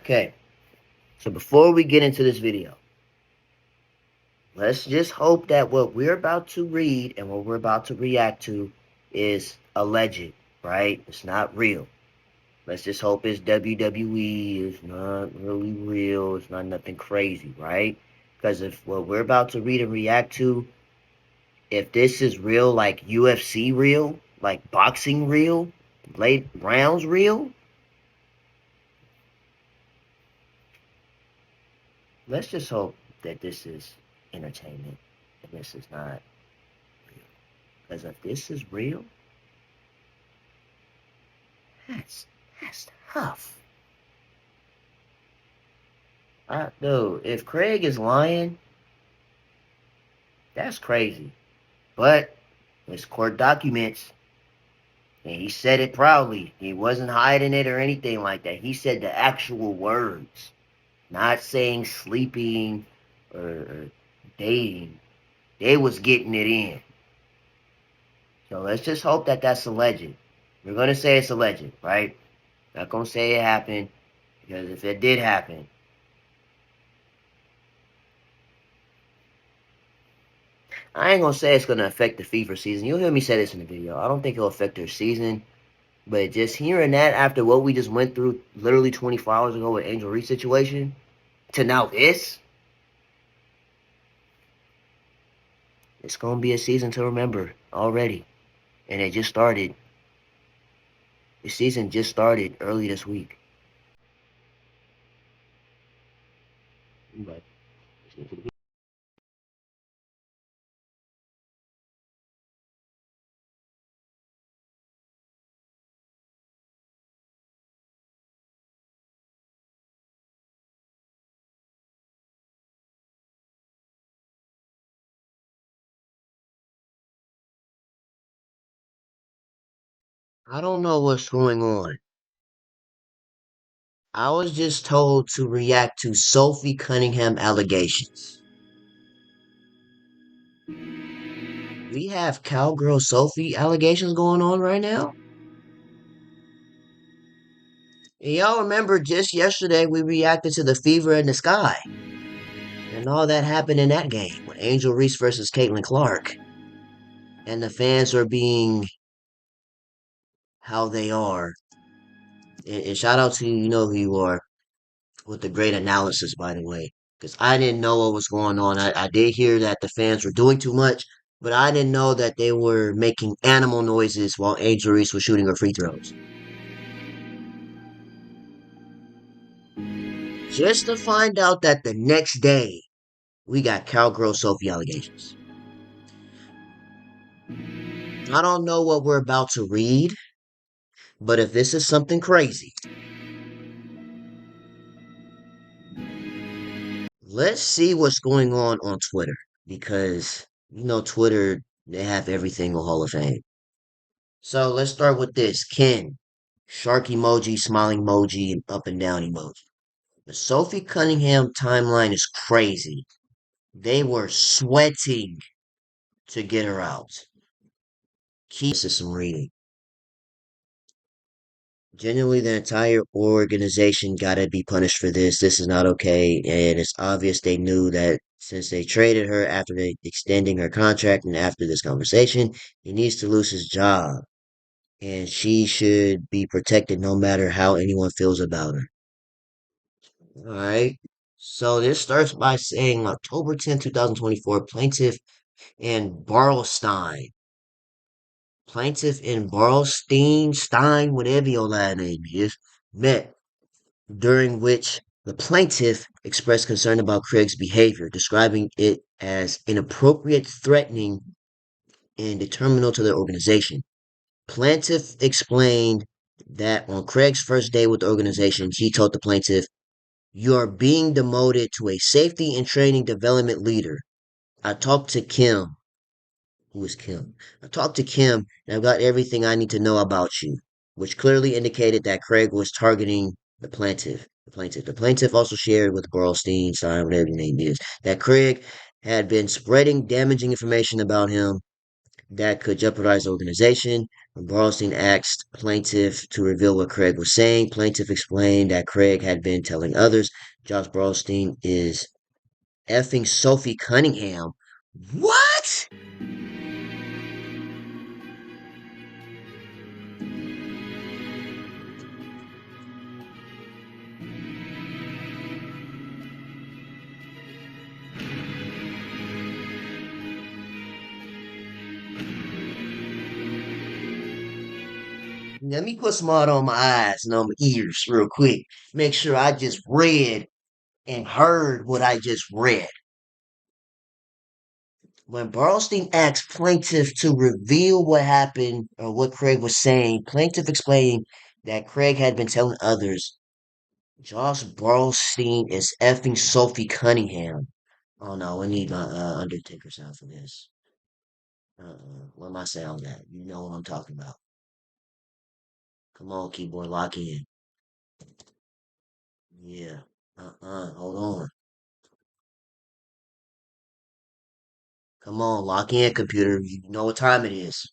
Okay, so before we get into this video, let's just hope that what we're about to read and what we're about to react to is alleged, right? It's not real. Let's just hope it's WWE. It's not really real. It's not nothing crazy, right? Because if what we're about to read and react to, if this is real, like UFC real, like boxing real, late rounds real, let's just hope that this is entertainment and this is not real. Because if this is real, that's tough. No, if Craig is lying, that's crazy. But it's court documents, and he said it proudly. He wasn't hiding it or anything like that. He said the actual words, not saying sleeping or dating. They was getting it in. So let's just hope that that's alleged. We're gonna say it's alleged, right? Not gonna say it happened, because if it did happen, I ain't gonna say it's gonna affect the FIFA season. You'll hear me say this in the video. I don't think it'll affect their season, but just hearing that after what we just went through literally 24 hours ago with Angel Reese situation to now this, it's gonna be a season to remember already, and it just started. The season just started early this week. But I don't know what's going on. I was just told to react to Sophie Cunningham allegations. We have cowgirl Sophie allegations going on right now. And y'all remember just yesterday we reacted to the Fever in the Sky and all that happened in that game with Angel Reese versus Caitlin Clark. And the fans are being how they are. And shout out to you know who you are with the great analysis, by the way. Because I didn't know what was going on. I did hear that the fans were doing too much, but I didn't know that they were making animal noises while Angel Reese was shooting her free throws. Just to find out that the next day we got cowgirl Sophie allegations. I don't know what we're about to read, but if this is something crazy, let's see what's going on Twitter because you know Twitter they have everything on Hall of Fame. So let's start with this. Ken, shark emoji, smiling emoji, and up and down emoji. The Sophie Cunningham timeline is crazy. They were sweating to get her out. This is some reading. Genuinely, the entire organization gotta be punished for this. This is not okay, and it's obvious they knew that since they traded her after they extending her contract and after this conversation, he needs to lose his job, and she should be protected no matter how anyone feels about her. All right. So this starts by saying October 10th, 2024, plaintiff in Barlstein, Stein, whatever your last name is, met during which the plaintiff expressed concern about Craig's behavior, describing it as inappropriate, threatening, and detrimental to the organization. Plaintiff explained that on Craig's first day with the organization, he told the plaintiff, "You are being demoted to a safety and training development leader. I talked to Kim." Who is Kim? "I talked to Kim and I've got everything I need to know about you," which clearly indicated that Craig was targeting the plaintiff. The plaintiff also shared with Barlstein, Stein, whatever his name is, that Craig had been spreading damaging information about him that could jeopardize the organization. When Bornstein asked plaintiff to reveal what Craig was saying, plaintiff explained that Craig had been telling others Josh Bornstein is effing Sophie Cunningham. What? Let me put some on my eyes and on my ears real quick. Make sure I just read and heard what I just read. When Barlstein asked plaintiff to reveal what happened or what Craig was saying, plaintiff explained that Craig had been telling others Josh Barlstein is effing Sophie Cunningham. Oh no, we need my Undertaker sound for this. What am I saying on that? You know what I'm talking about. Come on, keyboard, lock in. Yeah. Hold on. Come on, lock in, computer. You know what time it is.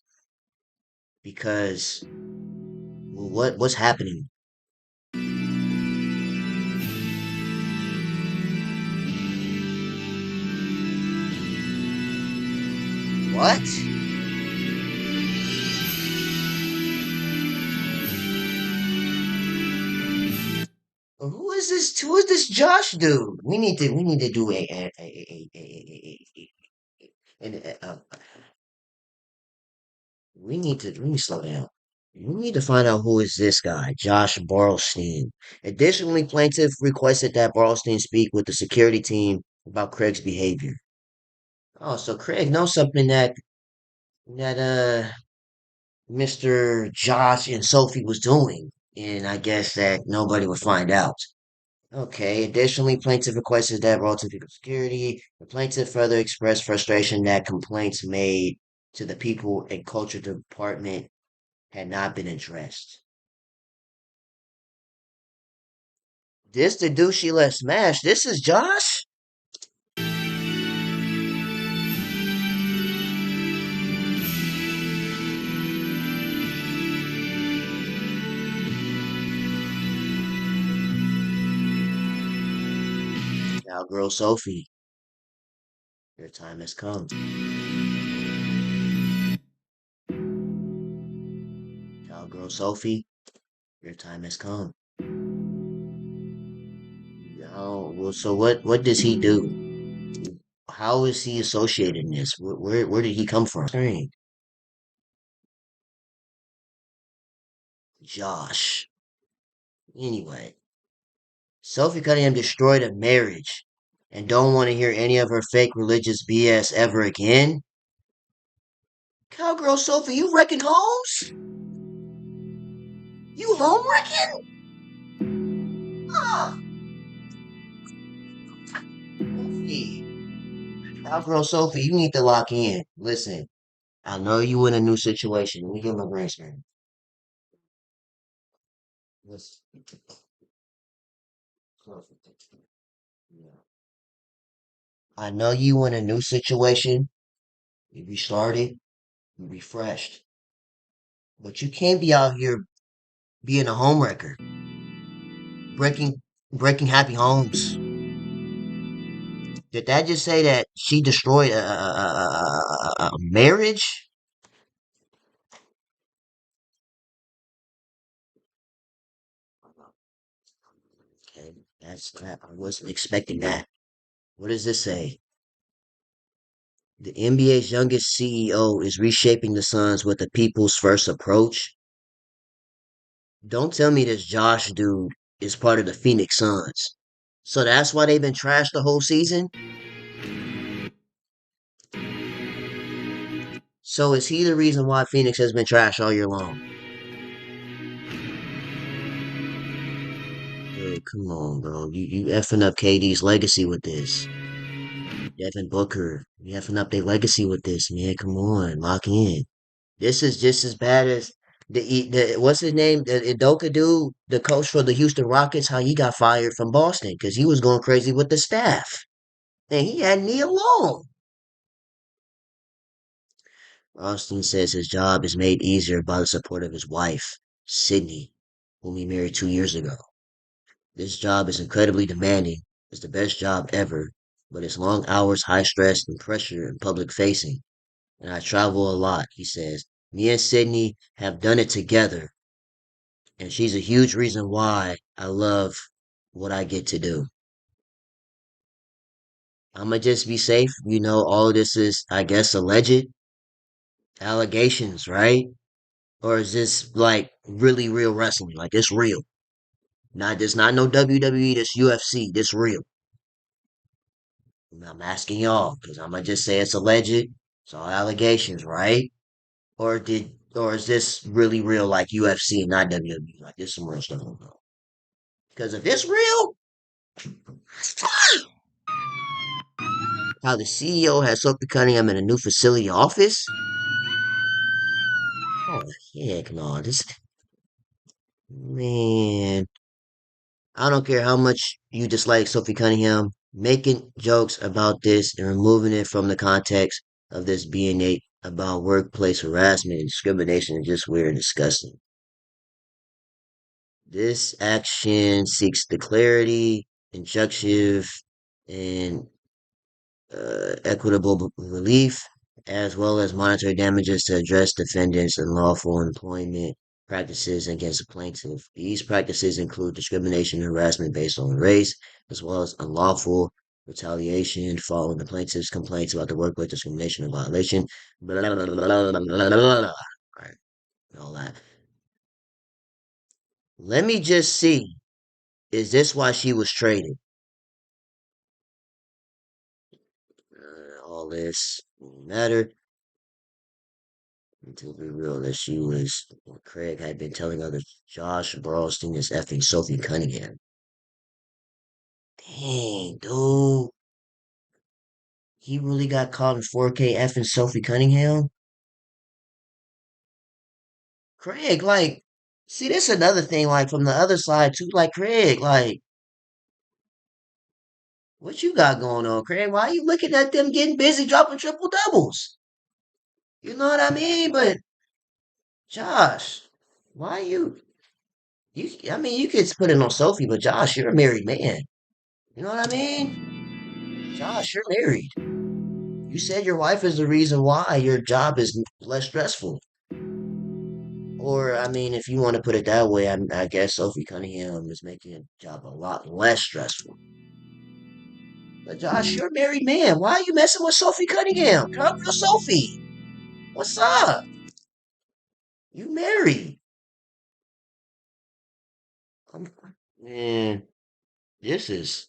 Because well, what's happening? What? Who is this? Who is this Josh dude? We need to do we need to slow down. We need to find out who is this guy, Josh Barlstein. Additionally, plaintiff requested that Barlstein speak with the security team about Craig's behavior. Oh, so Craig knows something that Mr. Josh and Sophie was doing, and I guess that nobody would find out. Okay. Additionally, plaintiff requested that relative to security. The plaintiff further expressed frustration that complaints made to the people and culture department had not been addressed. This the douche she let smash. This is Josh? Cowgirl Sophie, your time has come. Cowgirl Sophie, your time has come. Oh, well, so what does he do? How is he associated in this? Where did he come from? Josh. Anyway, Sophie Cunningham destroyed a marriage and don't want to hear any of her fake religious BS ever again. Cowgirl Sophie, you wrecking homes? You home wrecking? Ah, Sophie. Cowgirl Sophie, you need to lock in. Listen, I know you in a new situation. Let me get my green screen. Listen. Yeah. I know you in a new situation. You restarted, you refreshed. But you can't be out here being a homewrecker, breaking breaking happy homes. Did that just say that she destroyed a marriage? Okay, that's that. I wasn't expecting that. What does this say? The NBA's youngest CEO is reshaping the Suns with a people's first approach. Don't tell me this Josh dude is part of the Phoenix Suns. So that's why they've been trashed the whole season? So is he the reason why Phoenix has been trashed all year long? Dude, come on, bro. You effing up KD's legacy with this. Devin Booker, you effing up their legacy with this, man. Come on, lock in. This is just as bad as the what's his name? The Idoka dude, the coach for the Houston Rockets, how he got fired from Boston because he was going crazy with the staff. And he had me alone. Austin says his job is made easier by the support of his wife, Sydney, whom he married 2 years ago. This job is incredibly demanding. It's the best job ever, but it's long hours, high stress, and pressure and public facing. And I travel a lot, he says. Me and Sydney have done it together, and she's a huge reason why I love what I get to do. I'ma just be safe. All of this is, I guess, alleged allegations, right? Or is this like really real wrestling? Like it's real. Not this not no WWE, this UFC, this real. I'm asking y'all, because I'ma just say it's alleged. It's all allegations, right? Or is this really real like UFC and not WWE? Like this some real stuff going on. Because if it's real, how the CEO has Sophie Cunningham in a new facility office? Oh heck no. This man. I don't care how much you dislike Sophie Cunningham, making jokes about this and removing it from the context of this being about workplace harassment and discrimination is just weird and disgusting. This action seeks the clarity, injunctive, and equitable relief, as well as monetary damages to address defendants' unlawful employment practices against the plaintiff. These practices include discrimination and harassment based on race, as well as unlawful retaliation following the plaintiff's complaints about the workplace discrimination and violation. Blah, blah, blah, blah, blah, blah, blah. All right, all that. Let me just see. Is this why she was traded? All this matter until we realized that she was what Craig had been telling others. Josh Burlstein is effing Sophie Cunningham. Dang, dude. He really got caught in 4K effing Sophie Cunningham? Craig, like, see, this another thing, like, from the other side, too. Like, Craig, like, what you got going on, Craig? Why are you looking at them getting busy dropping triple doubles? You know what I mean? But, Josh, why I mean, you could put it on Sophie, but Josh, you're a married man. You know what I mean? Josh, you're married. You said your wife is the reason why your job is less stressful. Or, I mean, if you want to put it that way, I guess Sophie Cunningham is making your job a lot less stressful. But Josh, you're a married man. Why are you messing with Sophie Cunningham? Come for Sophie. What's up? You married. I'm, man, this is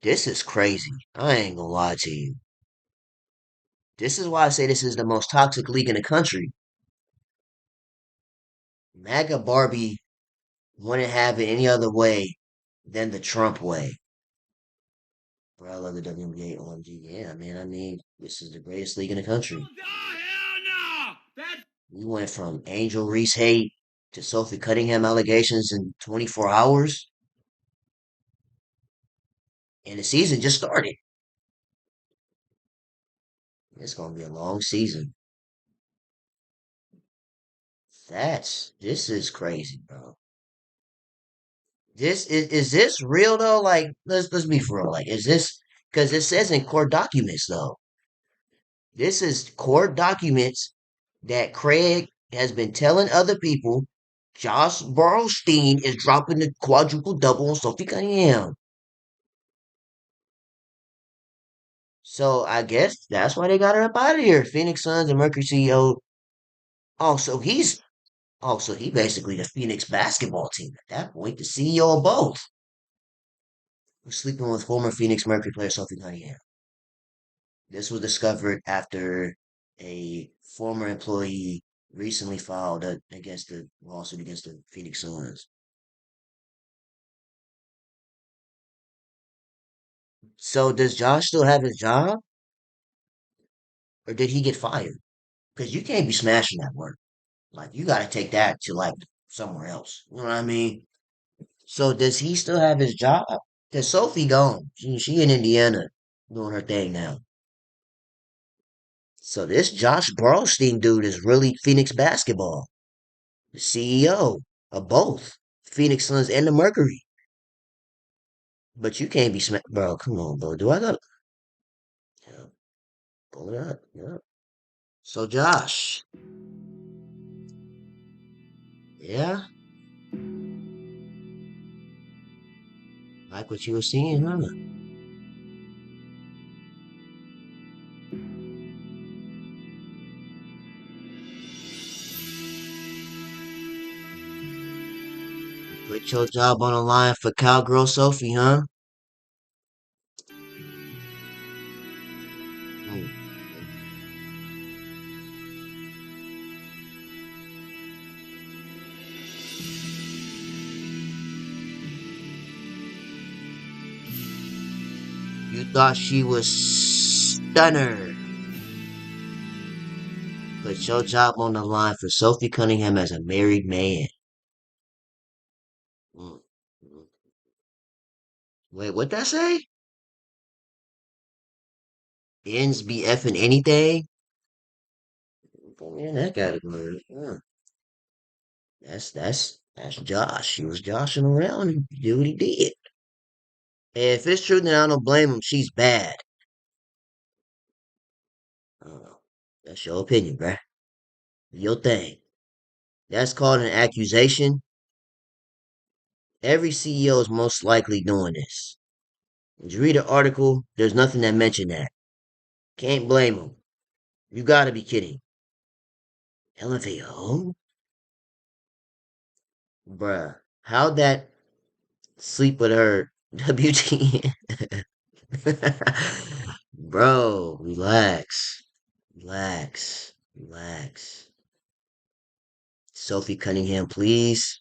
this is crazy. I ain't gonna lie to you. This is why I say this is the most toxic league in the country. MAGA Barbie wouldn't have it any other way than the Trump way. Bro, I love the WNBA. OMG. Yeah, man. I mean, this is the greatest league in the country. Oh, hell no! We went from Angel Reese hate to Sophie Cunningham allegations in 24 hours, and the season just started. It's going to be a long season. This is crazy, bro. Is this real though? Like, let's be for real. Like, is this, because it says in court documents though. This is court documents that Craig has been telling other people Josh Burlstein is dropping the quadruple double on Sophie Cunningham. So I guess that's why they got her up out of here. Phoenix Suns and Mercury CEO. Also, he basically the Phoenix basketball team at that point, the CEO of both. Was sleeping with former Phoenix Mercury player Sophie Cunningham. This was discovered after a former employee recently filed against the lawsuit against the Phoenix Suns. So does Josh still have his job, or did he get fired? Because you can't be smashing that work. Like you got to take that to like somewhere else. You know what I mean? So does he still have his job? Cause Sophie gone. She in Indiana doing her thing now. So this Josh Braunstein dude is really Phoenix basketball, the CEO of both Phoenix Suns and the Mercury. But you can't be smacked, bro. Come on, bro. Do I got? Yeah, pull it up. Yeah. So Josh, yeah, like what you were seeing, huh? Put your job on the line for cowgirl Sophie, huh? Mm. You thought she was stunner. Put your job on the line for Sophie Cunningham as a married man. Mm. Mm. Wait, what that say? Ends be effing anything? Put me in that category. Yeah. That's Josh. He was joshing around and did what he did. If it's true, then I don't blame him. She's bad. I don't know. That's your opinion, bruh. Your thing. That's called an accusation. Every CEO is most likely doing this. Did you read the article? There's nothing that mentioned that. Can't blame them. You gotta be kidding. Elevate home? Bruh. How'd that sleep with her WT? Bro, relax. Relax. Relax. Sophie Cunningham, please.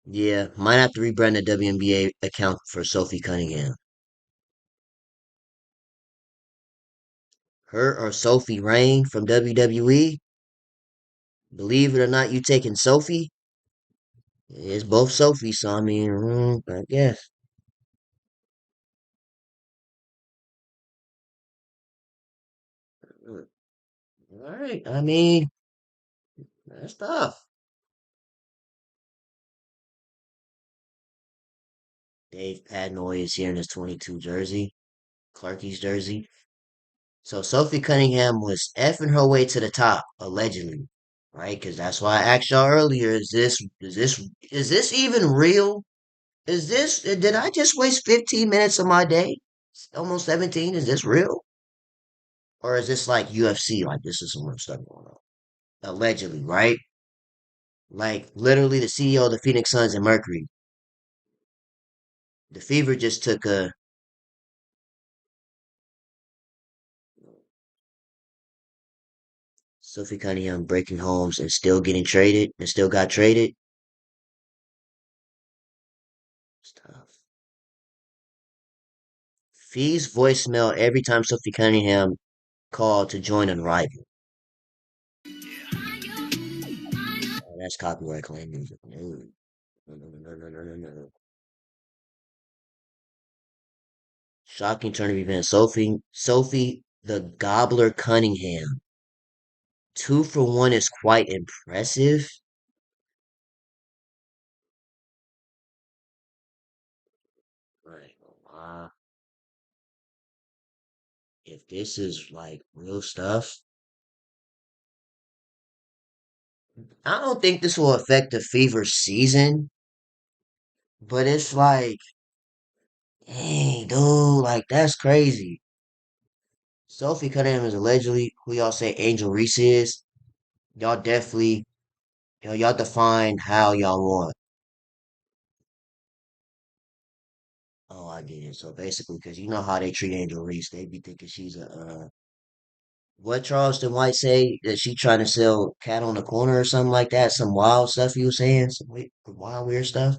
Yeah, might have to rebrand the WNBA account for Sophie Cunningham. Her or Sophie Rain from WWE? Believe it or not, you taking Sophie? It's both Sophie, so I mean, I guess. Mm, all right, I mean, that's tough. Dave Padnoy is here in his 22 jersey, Clarky's jersey. So Sophie Cunningham was effing her way to the top, allegedly, right? Because that's why I asked y'all earlier: is this even real? Is this? Did I just waste 15 minutes of my day? Almost 17. Is this real? Or is this like UFC? Like this is some real stuff going on. Allegedly, right? Like literally the CEO of the Phoenix Suns and Mercury. The Fever just took a Sophie Cunningham breaking homes and still getting traded and still got traded. It's tough. Fee's voicemail every time Sophie Cunningham called to join Unrivaled. Oh, that's copyright claim music. No, no, no, no, no, no, no, no. No. Shocking turn of events. Sophie the Gobbler Cunningham. 2 for 1 is quite impressive. Right. If this is like real stuff, I don't think this will affect the Fever season, but it's like, dang, dude, like that's crazy. Sophie Cunningham is allegedly who y'all say Angel Reese is. Y'all definitely, y'all define how y'all want. Oh, I get it. So basically, because you know how they treat Angel Reese, they be thinking she's a, what Charleston White say that she trying to sell cat on the corner or something like that. Some wild stuff he was saying, some wild weird stuff.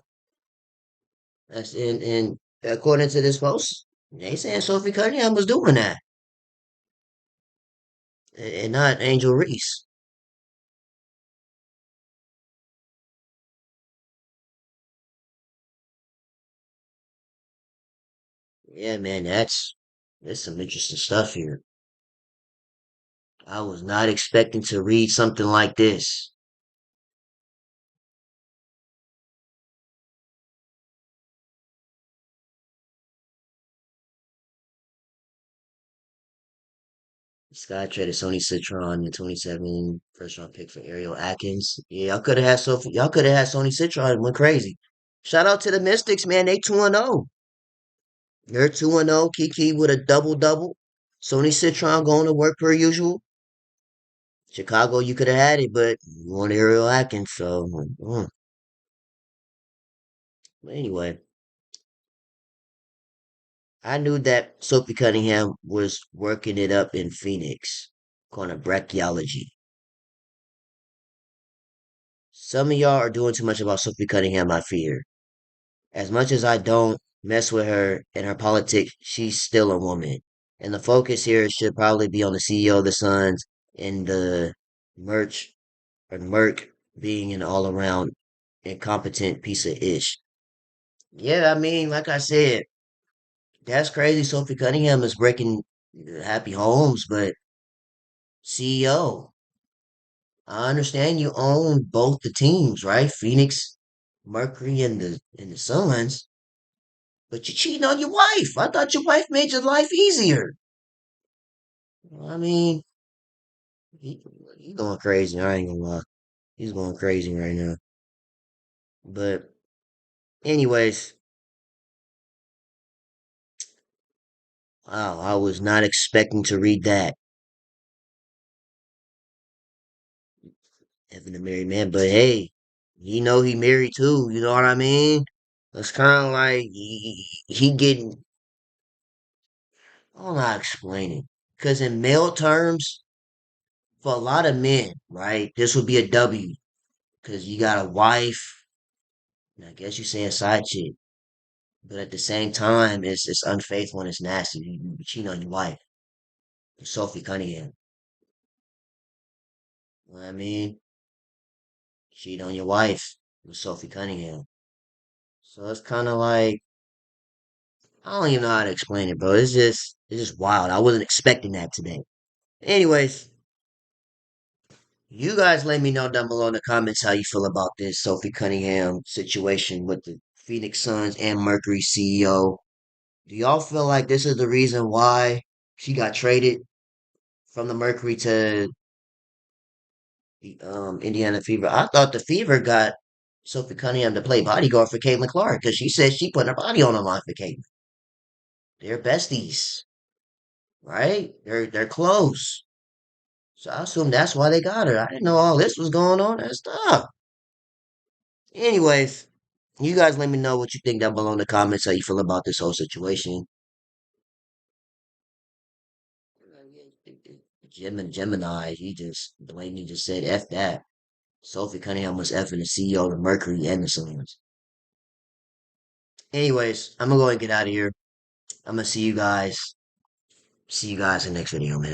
That's in according to this post, they saying Sophie Cunningham was doing that, and not Angel Reese. Yeah, man, that's some interesting stuff here. I was not expecting to read something like this. Sky traded Sony Citron in 27 first round pick for Ariel Atkins. Yeah, y'all could have had Sophie. Y'all could have had Sony Citron and went crazy. Shout out to the Mystics, man. They 2-0. They're 2-0. Kiki with a double double. Sony Citron going to work per usual. Chicago, you could have had it, but you want Ariel Atkins. So, anyway, I knew that Sophie Cunningham was working it up in Phoenix, calling it brachiology. Some of y'all are doing too much about Sophie Cunningham, I fear. As much as I don't mess with her and her politics, she's still a woman. And the focus here should probably be on the CEO of the Suns and the merch or Merc being an all around incompetent piece of ish. Yeah, I mean, like I said, that's crazy. Sophie Cunningham is breaking happy homes, but CEO, I understand you own both the teams, right? Phoenix, Mercury, and the Suns. But you cheating on your wife. I thought your wife made your life easier. I mean, he, he going crazy. I ain't gonna lie. He's going crazy right now. But anyways, wow, I was not expecting to read that. Having a married man, but hey, he know he married too. You know what I mean? It's kind of like he getting. I don't know how to explain it. Because in male terms, for a lot of men, right, this would be a W. Because you got a wife, and I guess you saying side chick. But at the same time, it's unfaithful and it's nasty. You cheat on your wife, Sophie Cunningham. You know what I mean? Cheat on your wife with Sophie Cunningham. So it's kind of like I don't even know how to explain it, bro. It's just wild. I wasn't expecting that today. Anyways, you guys let me know down below in the comments how you feel about this Sophie Cunningham situation with the Phoenix Suns and Mercury CEO. Do y'all feel like this is the reason why she got traded from the Mercury to the Indiana Fever? I thought the Fever got Sophie Cunningham to play bodyguard for Caitlin Clark because she said she put her body on the line for Caitlin. They're besties, right? They're close. So I assume that's why they got her. I didn't know all this was going on and stuff. Anyways, you guys let me know what you think down below in the comments, how you feel about this whole situation. Gemini, he just blatantly just said F that. Sophie Cunningham was effing the CEO of Mercury and the Suns. Anyways, I'm gonna go and get out of here. I'm gonna see you guys. See you guys in the next video, man.